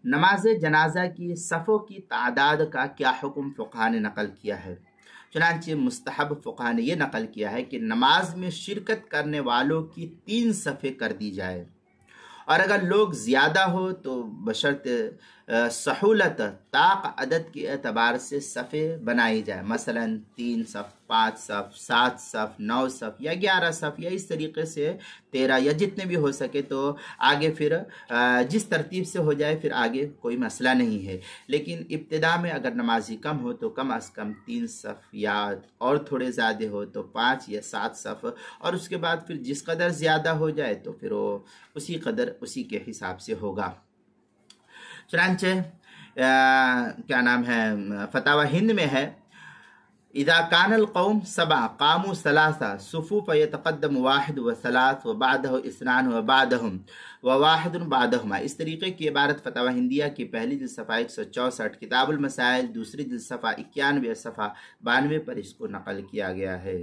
نماز جنازہ کی صفوں کی تعداد کا کیا حکم فقہ نے نقل کیا ہے؟ چنانچہ مستحب فقہ نے یہ نقل کیا ہے کہ نماز میں شرکت کرنے والوں کی 3 صفیں کر دی جائے، اور اگر لوگ زیادہ ہو تو بشرط سہولت طاق عدد کے اعتبار سے صفیں بنائی جائے، مثلا 3 صف، 5 صف، 7 صف، 9 صف یا 11 صف، یا اس طریقے سے 13 یا جتنے بھی ہو سکے، تو آگے پھر جس ترتیب سے ہو جائے پھر آگے کوئی مسئلہ نہیں ہے۔ لیکن ابتدا میں اگر نمازی کم ہو تو کم از کم 3 صف، یا اور تھوڑے زیادہ ہو تو 5 یا 7 صف، اور اس کے بعد پھر جس قدر زیادہ ہو جائے تو پھر وہ اسی قدر اسی کے حساب سے ہوگا۔ چنانچہ کیا نام ہے، فتاوی ہند میں ہے، اذا کان القوم 7 قاموا 3 صفوف يتقدم 1 و3 وبعده 2 وبعدهم وواحد بعدهما۔ اس طریقے کی عبارت فتاوی ہندیہ کی پہلی جلد صفحہ 164، کتاب المسائل دوسری جلد صفحہ 91 صفحہ 92 پر اس کو نقل کیا گیا ہے۔